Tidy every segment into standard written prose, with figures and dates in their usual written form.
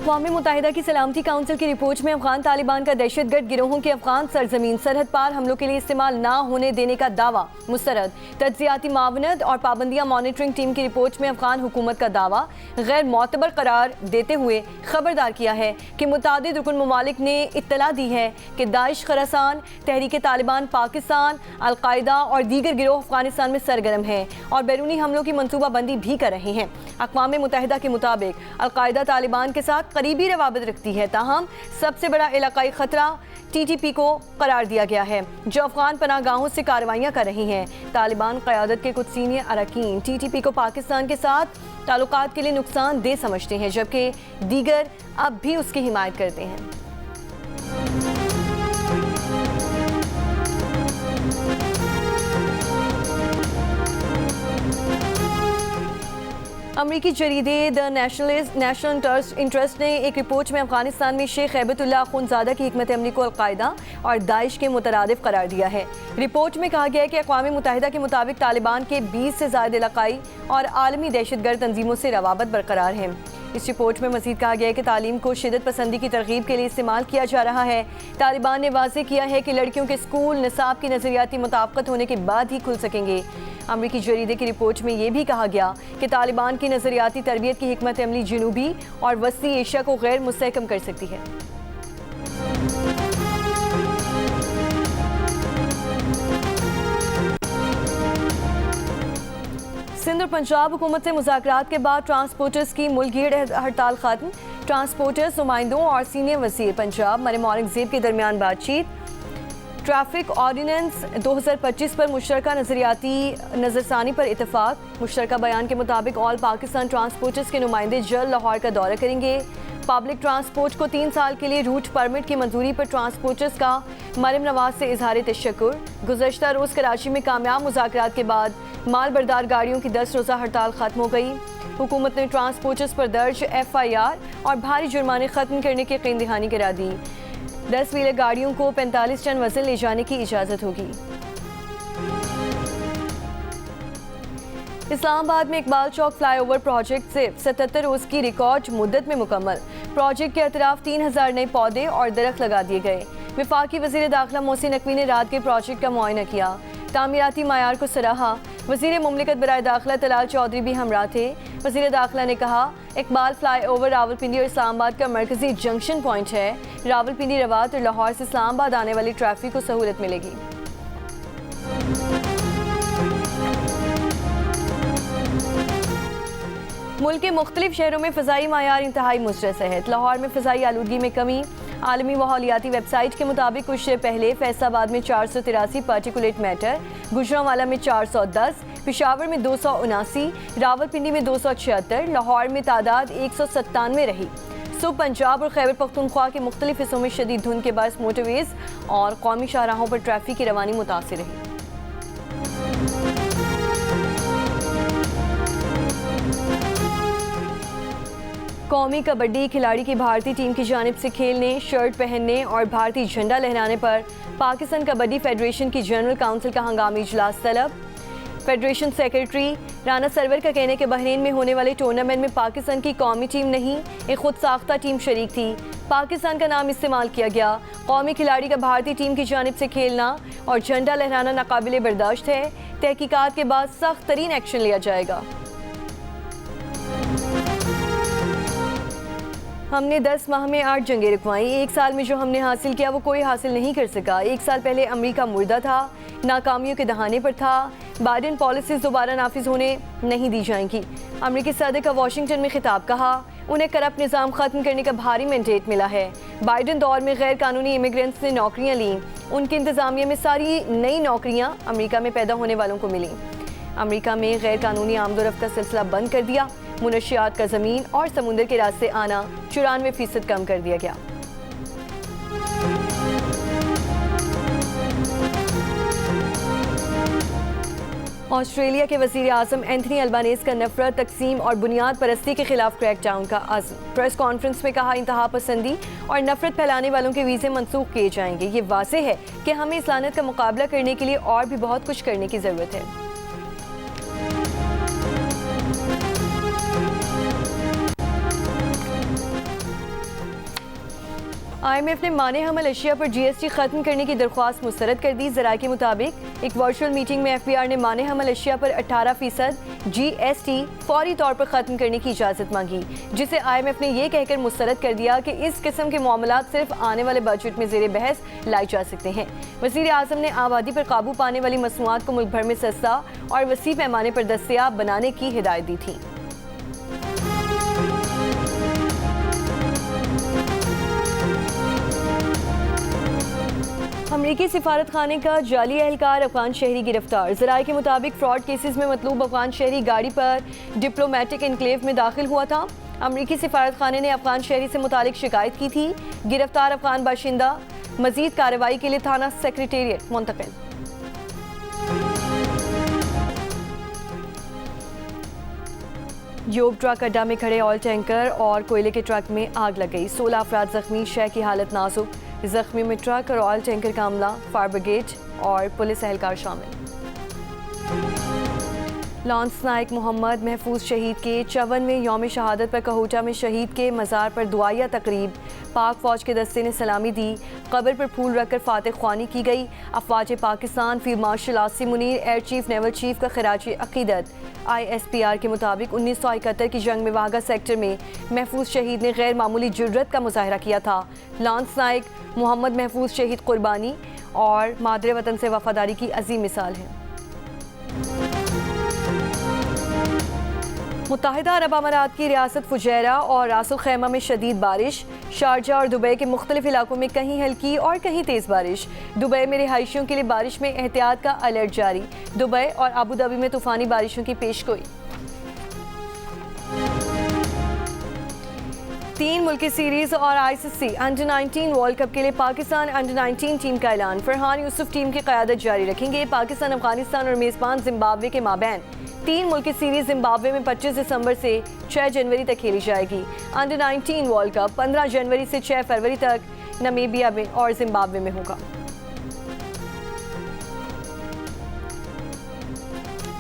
अक़वाम मुत्तहिदा की सलामती काउंसिल की रिपोर्ट में अफगान तालिबान का दहशतगर्द गिरोहों के अफगान सरजमीन सरहद पार हमलों के लिए इस्तेमाल ना होने देने का दावा मुस्तरद। तज्ज़ियाती मावनत और पाबंदियाँ मॉनिटरिंग टीम की रिपोर्ट में अफगान हुकूमत का दावा गैर मोतबर करार देते हुए खबरदार किया है कि मुतादिद रुकन ममालिक ने इत्तला दी है कि दाइश खरासान, तहरीक तालिबान पाकिस्तान, अलकायदा और दीगर गिरोह अफगानिस्तान में सरगर्म हैं और बैरूनी हमलों की मनसूबाबंदी भी कर रहे हैं। अक़वाम मुत्तहिदा के मुताबिक अलकायदा तालिबान के साथ करीबी रवाबत रखती है, ताहम सबसे बड़ा इलाकाई ख़तरा TTP को करार दिया गया है जो अफगान पनाहगाहों से कार्रवाइयाँ कर रही हैं। तालिबान क़यादत के कुछ सीनियर अरकान TTP को पाकिस्तान के साथ ताल्लुकात के लिए नुकसानदेह समझते हैं, जबकि दीगर अब भी उसकी हिमायत करते हैं। अमरीकी जरीदे द नेशनल इंटरेस्ट ने एक रिपोर्ट में अफगानिस्तान में शेख हैबतुल्लाह अख़ुंज़ादा की हिकमत अमली को अलकायदा और दाइश के मुतरादिफ करार दिया है। रिपोर्ट में कहा गया है कि अक़वाम मुत्तहिदा के मुताबिक तालिबान के 20 से ज़ायद इलाकाई और आलमी दहशतगर्द तंजीमों से रवाबत बरकरार है। इस रिपोर्ट में मज़ीद कहा गया है कि तालीम को शिदत पसंदी की तरगीब के लिए इस्तेमाल किया जा रहा है। तालिबान ने वाज़ेह किया है कि लड़कियों के स्कूल निसाब की नज़रियाती मुताबिकत होने के बाद ही खुल सकेंगे। अमरीकी जरीदे की रिपोर्ट में यह भी कहा गया कि तालिबान की नज़रियाती तरबियत की हिकमत अमली जनूबी और वस्ती एशिया को गैर मुस्तहकम कर सकती है। सिंध और पंजाब हुकूमत से मुज़ाकरात के बाद ट्रांसपोर्टर्स की मुल्कगीर हड़ताल खत्म। ट्रांसपोर्टर्स नुमाइंदों और सीनियर वज़ीर पंजाब मरियम औरंगज़ेब के दरमियान बातचीत। ट्रैफिक ऑर्डिनेंस 2025 पर मुश्तरका नज़रियाती नज़रसानी पर इतफाक़। मुश्तरका बयान के मुताबिक ऑल पाकिस्तान ट्रांसपोर्टर्स के नुमाइंदे जल्द लाहौर का दौरा करेंगे। पब्लिक ट्रांसपोर्ट को 3 साल के लिए रूट परमिट की मंजूरी पर ट्रांसपोर्टर्स का मरियम नवाज से इजहार तशक्कुर। गुज़श्ता रोज़ कराची में कामयाब मुज़ाकरात के बाद माल बरदार गाड़ियों की 10 रोज़ा हड़ताल ख़त्म हो गई। हुकूमत ने ट्रांसपोर्टर्स पर दर्ज FIR और भारी जुर्माने ख़त्म करने की यकीन दहानी करा दी। 10 व्हीलर गाड़ियों को 45 टन वजन ले जाने की इजाज़त होगी। इस्लामाबाद में इकबाल चौक फ्लाईओवर प्रोजेक्ट से 77 रोज़ की रिकॉर्ड मुद्दत में मुकम्मल। प्रोजेक्ट के अतराफ 3000 नए पौधे और दरख्त लगा दिए गए। वफाकी वज़ीर दाखिला मोहसिन नकवी ने रात के प्रोजेक्ट का मुआयना किया, तामीराती मायार को सराहा। वज़ीर मुमलिकत बराए दाखिला तलाल चौधरी भी हमरा थे। वज़ीर दाखिला ने कहा, इकबाल फ्लाईओवर रावलपिंडी और इस्लामाबाद का मरकजी जंक्शन पॉइंट है। रावलपिंडी, रवात और लाहौर से इस्लामाबाद आने वाली ट्रैफिक को सहूलत मिलेगी। मुल्क के मुख्तलिफ शहरों में फ़ज़ाई मायार इंतहाई मुस्तरद है। लाहौर में फ़ज़ाई आलूदगी में कमी। आलमी माहौलियाती वेबसाइट के मुताबिक कुछ देर पहले फैसलाबाद में 483 पार्टिकुलेट मैटर, गुजरांवाला में 410, पेशावर में 279, रावलपिंडी में 276, लाहौर में तादाद 197 रही। सुबह पंजाब और खैबर पख्तूनख्वा के मुख्तलिफ हिस्सों में शदीद धुंध के बायस मोटरवेज और कौमी शाहराहों पर ट्रैफिक की रवानी मुतासिर रही। कौमी कबड्डी खिलाड़ी की भारतीय टीम की जानिब से खेलने, शर्ट पहनने और भारतीय झंडा लहराने पर पाकिस्तान कबड्डी फेडरेशन की जनरल काउंसिल का हंगामी इजलास तलब। फेडरेशन सेक्रेटरी राना सरवर का कहने के बहरीन में होने वाले टूर्नामेंट में पाकिस्तान की कौमी टीम नहीं, एक खुद साख्ता टीम शरीक थी। पाकिस्तान का नाम इस्तेमाल किया गया। कौमी खिलाड़ी का भारतीय टीम की जानिब से खेलना और झंडा लहराना नाकाबिले बर्दाश्त है। तहकीकात के बाद सख्त तरीन एक्शन लिया जाएगा। हमने 10 माह में 8 जंगें रुकवाई। 1 साल में जो हमने हासिल किया वो कोई हासिल नहीं कर सका। 1 साल पहले अमेरिका मुर्दा था, नाकामियों के दहाने पर था। बाइडेन पॉलिसीज दोबारा नाफिज होने नहीं दी जाएंगी। अमेरिकी सदर का वाशिंगटन में खिताब। कहा, उन्हें करप्ट निज़ाम ख़त्म करने का भारी मैंडेट मिला है। बाइडेन दौर में गैर कानूनी इमिग्रेंट्स ने नौकरियाँ लीं। उनकी इंतज़ामिया में सारी नई नौकरियाँ अमेरिका में पैदा होने वालों को मिलीं। अमेरिका में गैर कानूनी आमदोरफ्त का सिलसिला बंद कर दिया। मुनशियात का ज़मीन और समुंदर के रास्ते आना 94% कम कर दिया गया। ऑस्ट्रेलिया के वज़ीर आज़म एंथनी अल्बानीज़ का नफरत, तकसीम और बुनियाद परस्ती के खिलाफ क्रैकडाउन का आज़म। प्रेस कॉन्फ्रेंस में कहा, इंतहा पसंदी और नफरत फैलाने वालों के वीज़े मनसूख किए जाएंगे। ये वाज़ेह है कि हमें इस लानत का मुकाबला करने के लिए और भी बहुत कुछ करने की ज़रूरत है। IMF ने माने हमल अशिया पर GST खत्म करने की दरख्वास्त मुस्तरद कर दी। ज़राए के मुताबिक एक वर्चुअल मीटिंग में FBR ने माने हमल अशिया पर 18% GST फौरी तौर पर ख़त्म करने की इजाज़त मांगी, जिसे IMF ने यह कहकर मुस्तरद कर दिया कि इस किस्म के मामलात सिर्फ आने वाले बजट में ज़ेर बहस लाई जा सकते हैं। वज़ीर आज़म ने आबादी पर काबू पाने वाली मसनूआत को मुल्क भर में सस्ता और वसी पैमाने पर दस्तयाब बनाने की हिदायत दी थी। अमरीकी सिफारत खाने का जाली एहलकार अफगान शहरी गिरफ्तार। ज़राए के मुताबिक फ्रॉड केसेस में मतलूब अफगान शहरी गाड़ी पर डिप्लोमेटिक एनक्लेव में दाखिल हुआ था। अमरीकी सिफारत खाने ने अफगान शहरी से मुतालिक शिकायत की थी। गिरफ्तार अफगान बाशिंदा मजीद कार्रवाई के लिए थाना सेक्रेटेरिएट मुंतकिल। योग ट्रक अड्डा में खड़े ऑयल टैंकर और कोयले के ट्रक में आग लग गई। 16 अफराद जख्मी, 6 की हालत नाजुक। जख्मी में ट्रक और ऑयल टैंकर का अमला, फायर ब्रिगेड और पुलिस एहलकार शामिल। लांस नायक मोहम्मद महफूज शहीद के 54वें यौम शहादत पर कहोटा में शहीद के मज़ार पर दुआया तकरीब। पाक फ़ौज के दस्ते ने सलामी दी, कब्र पर फूल रखकर फातिह ख्वानी की गई। अफवाज Pakistan field marshal Asim Munir, air chief naval chief का खिराज अकीदत। ISPR के मुताबिक 1971 की जंग में वाघा सेक्टर में महफूज शहीद ने गैर मामूली जुर्रत का मुजाहरा किया था। लांस नायक मोहम्मद महफूज शहीद कुर्बानी और मादरे वतन से वफादारी की अजीम मिसाल है। मुत्तहिदा अरब अमारात की रियासत फुजैरा और रासुल खैमा में शदीद बारिश। शारजा और दुबई के मुख्तलिफ इलाकों में कहीं हल्की और कहीं तेज़ बारिश। दुबई में रिहायशियों के लिए बारिश में एहतियात का अलर्ट जारी। दुबई और अबू धाबी में तूफ़ानी बारिशों की पेशगोई। 3 मुल्की सीरीज़ और ICC अंडर-19 वर्ल्ड कप के लिए पाकिस्तान अंडर-19 टीम का ऐलान। फरहान यूसुफ टीम की क़यादत जारी रखेंगे। पाकिस्तान, अफगानिस्तान और मेज़बान जिम्बाब्वे के माबैन 3 मुल्की सीरीज़ जिम्बाब्वे में 25 दिसंबर से 6 जनवरी तक खेली जाएगी। अंडर-19 वर्ल्ड कप 15 जनवरी से 6 फरवरी तक नमीबिया में और जिम्बाब्वे में होगा।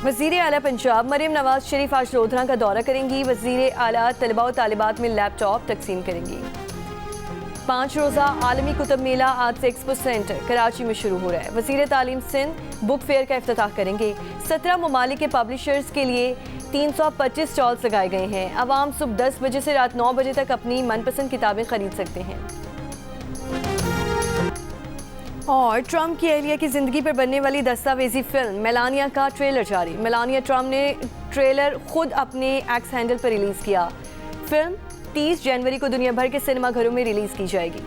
वज़ीर आला पंजाब मरियम नवाज शरीफ आज लोधरा का दौरा करेंगी। वज़ीर आला तलबा और तालिबात में लैपटॉप तकसीम करेंगी। 5 रोज़ा आलमी कुतुब मेला आज से एक्सपो सेंटर कराची में शुरू हो रहा है। वज़ीर तालीम सिंध बुक फेयर का इफ्तिताह करेंगे। 17 ममालिक के पब्लिशर्स के लिए 325 स्टॉल्स लगाए गए हैं। आवाम सुबह 10 बजे से रात 9 बजे तक अपनी मनपसंद किताबें खरीद सकते हैं। और ट्रंप की एहलिया की ज़िंदगी पर बनने वाली दस्तावेजी फिल्म मेलानिया का ट्रेलर जारी। मेलानिया ट्रंप ने ट्रेलर खुद अपने एक्स हैंडल पर रिलीज़ किया। फिल्म 30 जनवरी को दुनिया भर के सिनेमा घरों में रिलीज़ की जाएगी।